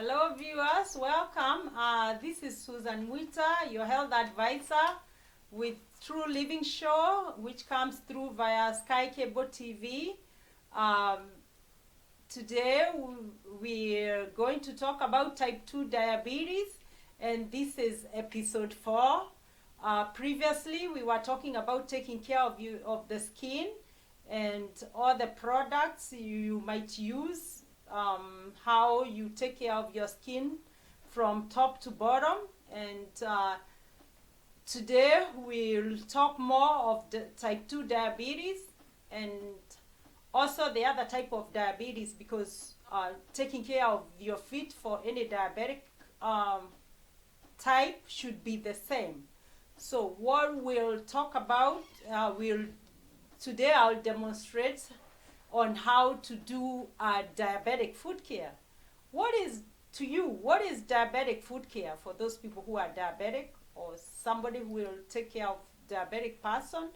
Hello viewers, welcome. This is Susan Mwita, your health advisor with True Living Show, which comes through via Sky Cable TV. Today we're going to talk about type 2 diabetes, and this is episode 4. Previously we were talking about taking care of the skin and all the products you might use, how you take care of your skin from top to bottom. And today we'll talk more of the type 2 diabetes and also the other type of diabetes, because taking care of your feet for any diabetic type should be the same. So what we'll talk about, today I'll demonstrate on how to do diabetic foot care. What is diabetic foot care for those people who are diabetic or somebody who will take care of diabetic person?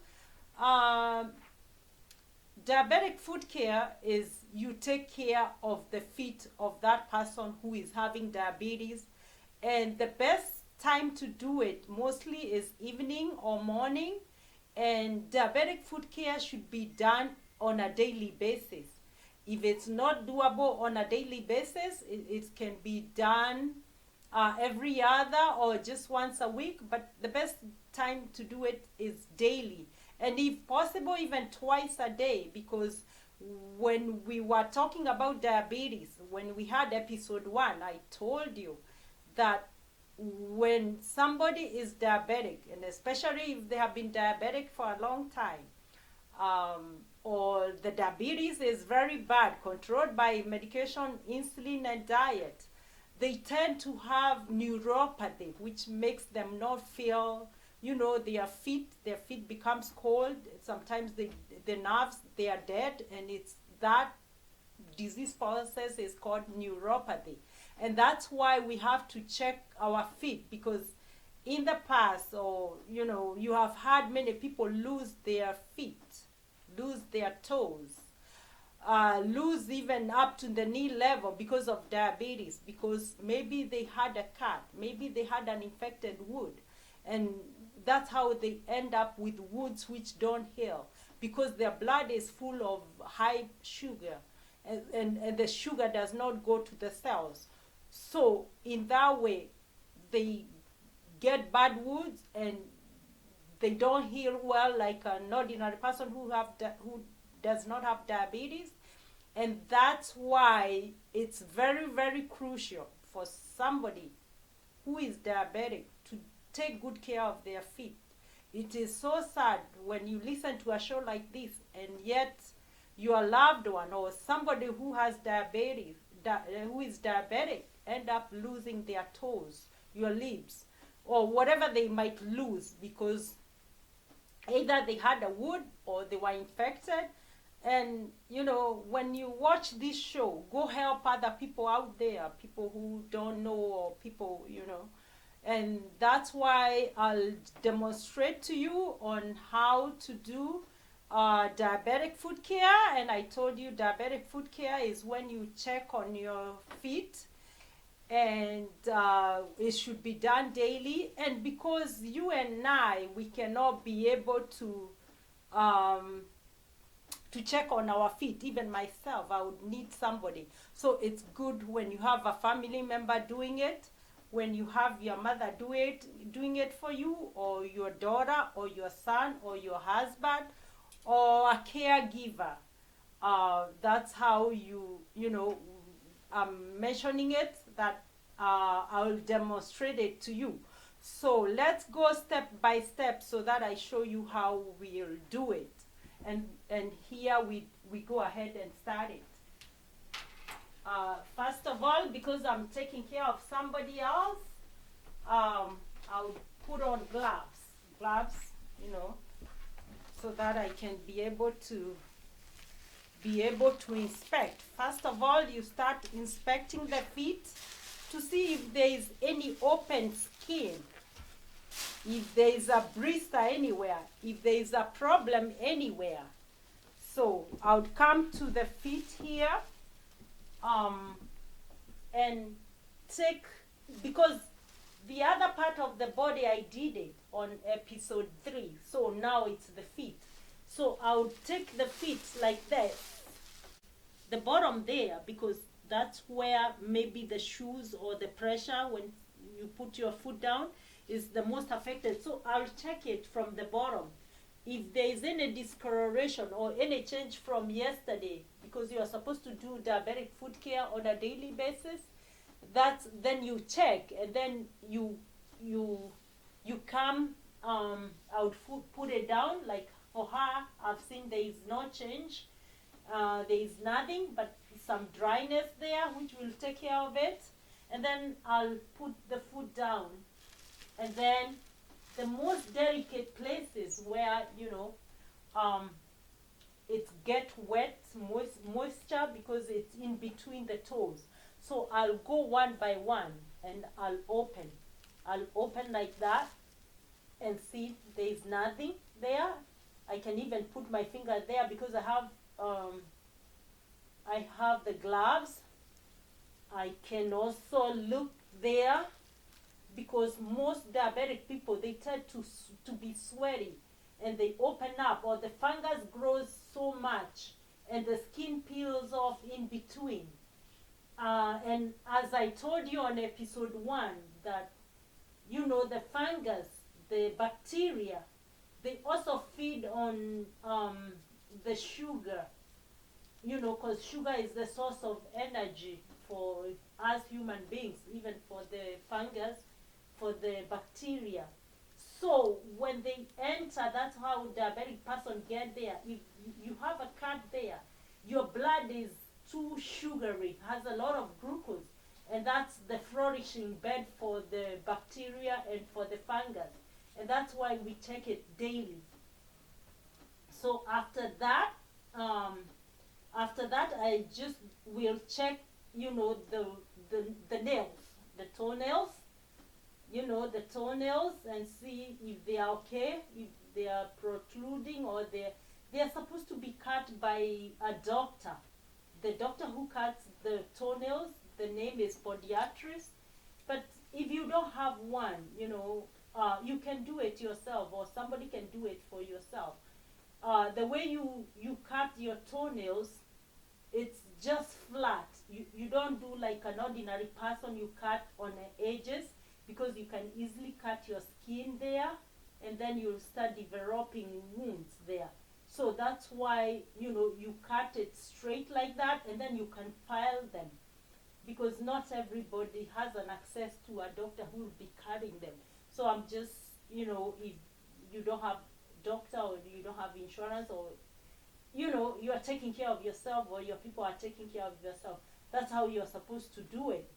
Diabetic foot care is you take care of the feet of that person who is having diabetes, and the best time to do it mostly is evening or morning, and diabetic foot care should be done on a daily basis. If it's not doable on a daily basis, it can be done every other or just once a week, but the best time to do it is daily, and if possible even twice a day, because when we were talking about diabetes, when we had episode 1, I told you that when somebody is diabetic, and especially if they have been diabetic for a long time, or the diabetes is very bad, controlled by medication, insulin, and diet, they tend to have neuropathy, which makes them not feel, their feet becomes cold. Sometimes the nerves, they are dead, and it's that disease process is called neuropathy. And that's why we have to check our feet, because in the past, or you have had many people lose their feet, lose their toes, lose even up to the knee level because of diabetes, because maybe they had a cut, maybe they had an infected wound, and that's how they end up with wounds which don't heal, because their blood is full of high sugar, and the sugar does not go to the cells. So in that way, they get bad wounds and they don't heal well like an ordinary person who does not have diabetes. And that's why it's very, very crucial for somebody who is diabetic to take good care of their feet. It is so sad when you listen to a show like this, and yet your loved one or somebody who has diabetes, who is diabetic, end up losing their toes, your lips, or whatever they might lose, because either they had a wound or they were infected. And when you watch this show, go help other people out there, people who don't know, or people, and that's why I'll demonstrate to you on how to do diabetic foot care. And I told you diabetic foot care is when you check on your feet, and it should be done daily. And because you and I, we cannot be able to check on our feet, even myself, I would need somebody. So it's good when you have a family member doing it, when you have your mother doing it for you, or your daughter, or your son, or your husband, or a caregiver. That's how I'm mentioning it, that I'll demonstrate it to you. So let's go step by step so that I show you how we'll do it. And here we go ahead and start it. First of all, because I'm taking care of somebody else, I'll put on gloves, so that I can be able to inspect. First of all, you start inspecting the feet to see if there is any open skin, if there is a blister anywhere, if there is a problem anywhere. So I would come to the feet here, and take, because the other part of the body I did it on episode 3, so now it's the feet. So I'll take the feet like that, the bottom there, because that's where maybe the shoes or the pressure when you put your foot down is the most affected. So I'll check it from the bottom. If there is any discoloration or any change from yesterday, because you are supposed to do diabetic foot care on a daily basis, then you check, and then you come. I would put it down. Like for her, I've seen there is no change. There is nothing but some dryness there, which will take care of it. And then I'll put the foot down. And then the most delicate places where, it get wet, moisture, because it's in between the toes. So I'll go one by one and I'll open. I'll open like that and see there is nothing there. I can even put my finger there because I have the gloves. I can also look there, because most diabetic people, they tend to be sweaty, and they open up, or the fungus grows so much and the skin peels off in between. And as I told you on episode 1, that the fungus, the bacteria, they also feed on the sugar, because sugar is the source of energy for us human beings, even for the fungus, for the bacteria. So when they enter, that's how diabetic person get there. If you have a cut there, your blood is too sugary, has a lot of glucose, and that's the flourishing bed for the bacteria and for the fungus. And that's why we check it daily. So after that, I just will check, the nails, the toenails, the toenails, and see if they are okay, if they are protruding, or they are supposed to be cut by a doctor. The doctor who cuts the toenails, the name is podiatrist. But if you don't have one, you can do it yourself, or somebody can do it for yourself. The way you cut your toenails, it's just flat. You don't do like an ordinary person. You cut on the edges, because you can easily cut your skin there, and then you'll start developing wounds there. So that's why, you cut it straight like that, and then you can file them, because not everybody has an access to a doctor who will be cutting them. So I'm just, if you don't have doctor, or you don't have insurance, or you are taking care of yourself, or your people are taking care of yourself, that's how you're supposed to do it.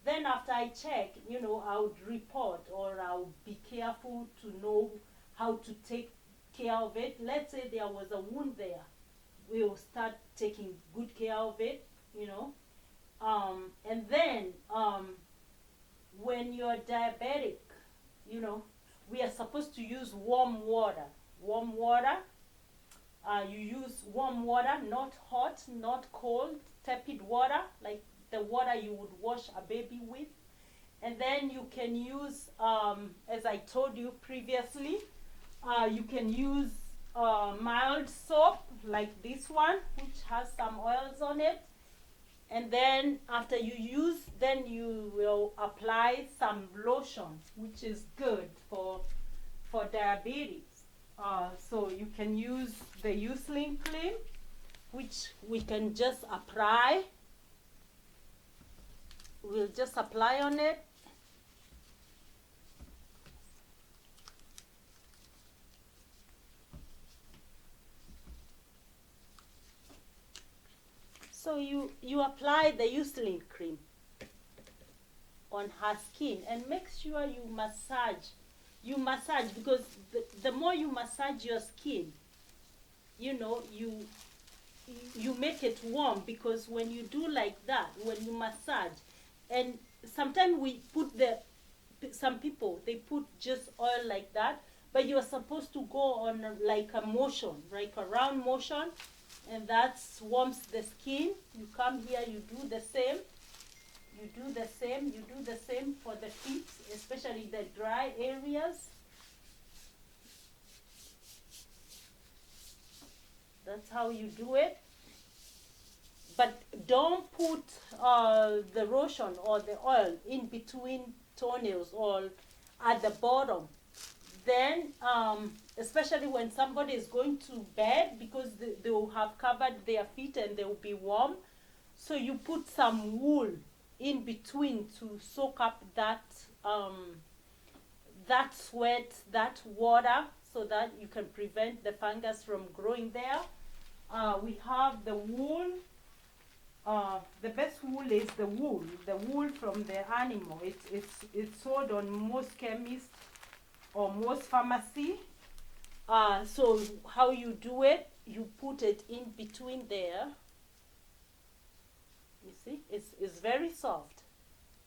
Then after I check, I would report, or I would be careful to know how to take care of it. Let's say there was a wound there, we'll start taking good care of it, and then when you're diabetic, we are supposed to use warm water. You use warm water, not hot, not cold, tepid water, like the water you would wash a baby with. And then you can use, as I told you previously, you can use mild soap like this one, which has some oils on it. And then after you use, then you will apply some lotion, which is good for diabetes. So you can use the Eucerin cream, which we can just apply. We'll just apply on it. So you apply the Eucerin cream on her skin, and make sure you massage. Because the more you massage your skin, you make it warm, because when you do like that, when you massage, and sometimes we put some people, they put just oil like that, but you're supposed to go on like a motion, like a round motion, and that warms the skin. You come here, you do the same, You do the same. You do the same for the feet, especially the dry areas. That's how you do it. But don't put the lotion or the oil in between toenails or at the bottom. Then, especially when somebody is going to bed, because they will have covered their feet and they will be warm, so you put some wool in between to soak up that that sweat, that water, so that you can prevent the fungus from growing there. We have the wool. The best wool is the wool from the animal. It's sold on most chemists or most pharmacy. So how you do it, you put it in between there. You see, it's very soft.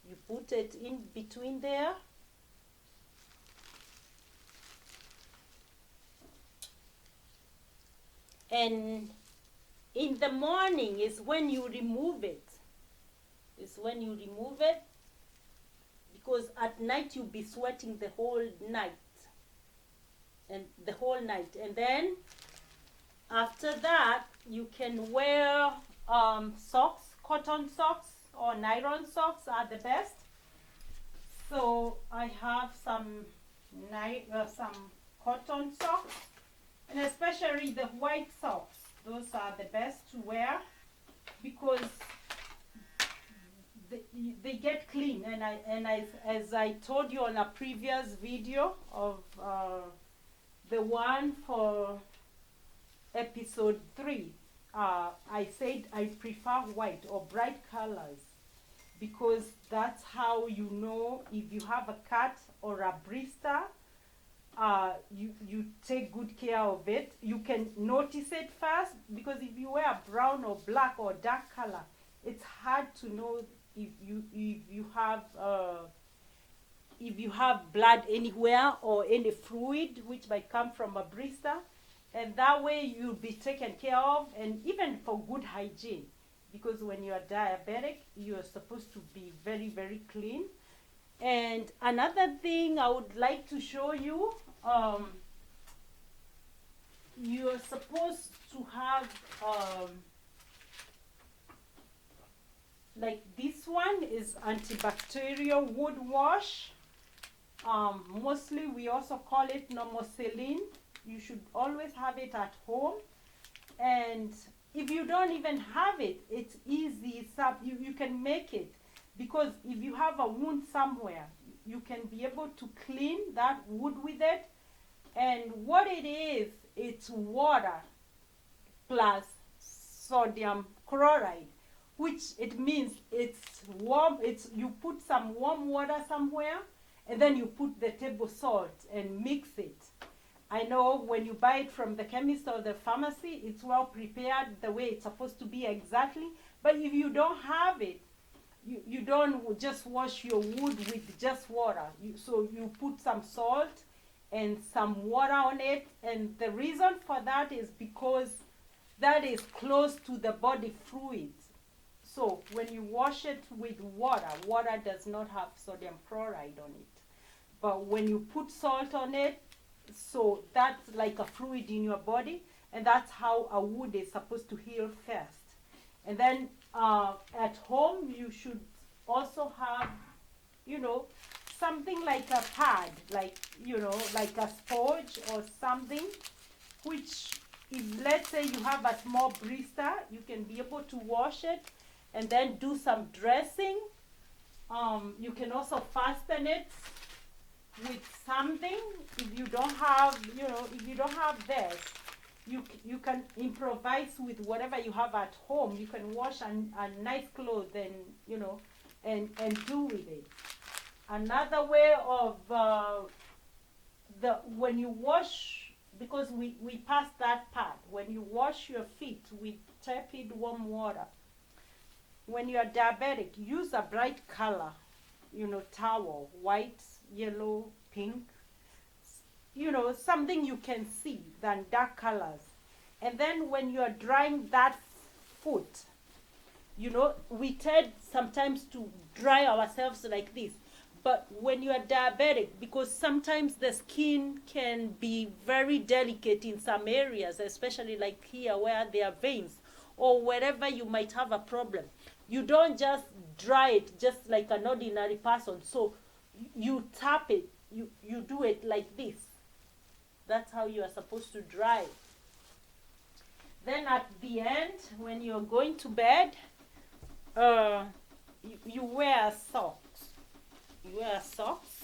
You put it in between there. And in the morning is when you remove it. It's when you remove it, because at night you'll be sweating the whole night. And the whole night. And then after that, you can wear socks, cotton socks or nylon socks are the best. So I have some cotton socks, and especially the white socks. Those are the best to wear because they get clean. And as I told you on a previous video of the one for episode 3, I said I prefer white or bright colors because that's how you know if you have a cut or a blister. You take good care of it. You can notice it first, because if you wear brown or black or dark color, it's hard to know if you have blood anywhere or any fluid which might come from a blister. And that way you'll be taken care of, and even for good hygiene, because when you are diabetic, you are supposed to be very, very clean. And another thing I would like to show you, you're supposed to have like this one is antibacterial wood wash. Mostly we also call it normoxylene. You should always have it at home. And if you don't even have it, it's easy. You can make it, because if you have a wound somewhere, you can be able to clean that wood with it. And what it is, it's water plus sodium chloride, which it means it's warm. You put some warm water somewhere, and then you put the table salt and mix it. I know when you buy it from the chemist or the pharmacy, it's well prepared the way it's supposed to be exactly. But if you don't have it, you don't just wash your wood with just water. So you put some salt and some water on it. And the reason for that is because that is close to the body fluids. So when you wash it with water, water does not have sodium chloride on it. But when you put salt on it, so that's like a fluid in your body, and that's how a wound is supposed to heal first. And then at home, you should also have, something like a pad, like a sponge or something, which if, let's say, you have a small blister, you can be able to wash it and then do some dressing. You can also fasten it with something. If you don't have, this, you can improvise with whatever you have at home. You can wash a nice clothes and do with it. Another way of when you wash, because we passed that part, when you wash your feet with tepid warm water, when you are diabetic, use a bright color, towel, white, yellow, pink, something you can see than dark colors. And then when you are drying that foot, we tend sometimes to dry ourselves like this. But when you are diabetic, because sometimes the skin can be very delicate in some areas, especially like here where there are veins, or wherever you might have a problem, you don't just dry it just like an ordinary person. So you tap it, you do it like this. That's how you are supposed to dry it. Then at the end, when you're going to bed, you wear socks. You wear socks.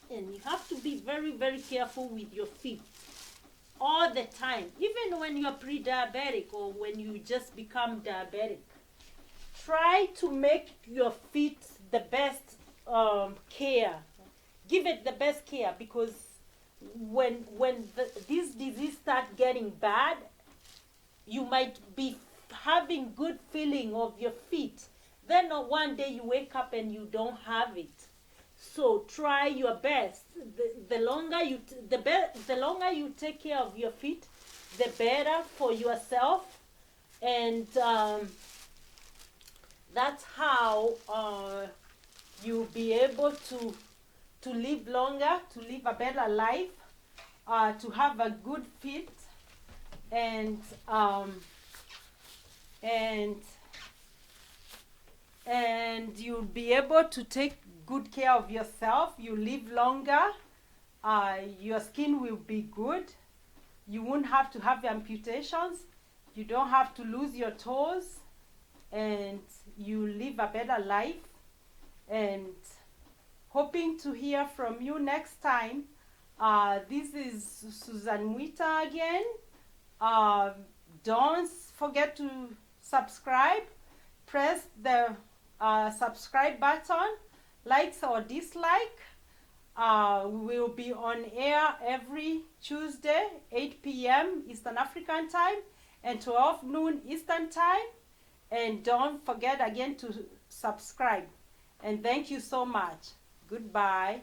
And you have to be very, very careful with your feet all the time, even when you're pre-diabetic or when you just become diabetic. Try to make your feet the best care. Give it the best care, because when this disease start getting bad, you might be having good feeling of your feet. Then one day you wake up and you don't have it. So try your best. The longer you take care of your feet, the better for yourself, and that's how you'll be able to live longer, to live a better life, to have a good fit, and you'll be able to take good care of yourself. You live longer. Your skin will be good. You won't have to have amputations. You don't have to lose your toes, and you live a better life. And hoping to hear from you next time. This is Susan Mwita again. Don't forget to subscribe. Press the subscribe button, likes or dislike. We will be on air every Tuesday, 8 p.m. Eastern African time and 12 noon Eastern time. And don't forget again to subscribe. And thank you so much. Goodbye.